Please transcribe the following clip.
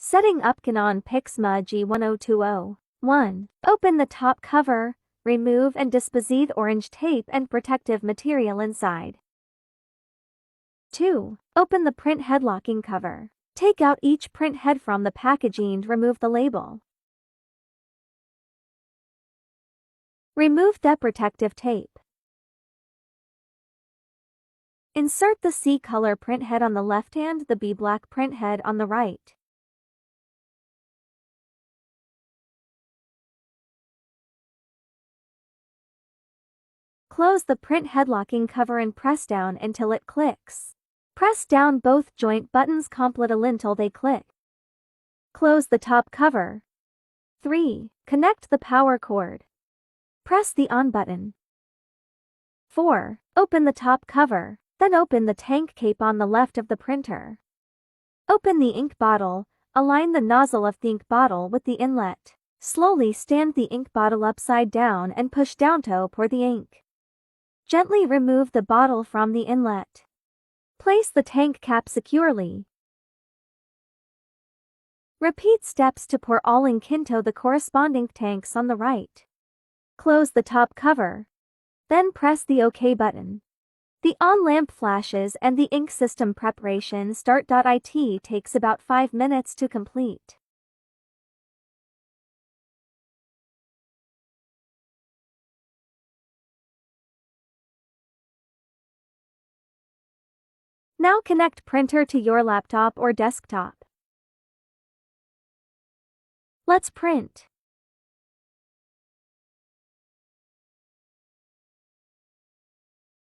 Setting up Canon Pixma G1020. 1. Open the top cover, remove and disposithe orange tape and protective material inside. 2. Open the print head locking cover. Take out each print head from the packaging and remove the label. Remove the protective tape. Insert the C color print head on the left and the B black print head on the right. Close the print head locking cover and press down until it clicks. Press down both joint buttons completely until they click. Close the top cover. 3. Connect the power cord. Press the on button. 4. Open the top cover, then open the tank cape on the left of the printer. Open the ink bottle, align the nozzle of the ink bottle with the inlet. Slowly stand the ink bottle upside down and push down to pour the ink. Gently remove the bottle from the inlet. Place the tank cap securely. Repeat steps to pour all ink into the corresponding tanks on the right. Close the top cover. Then press the OK button. The on lamp flashes and the ink system preparation start. It takes about 5 minutes to complete. Now connect printer to your laptop or desktop. Let's print.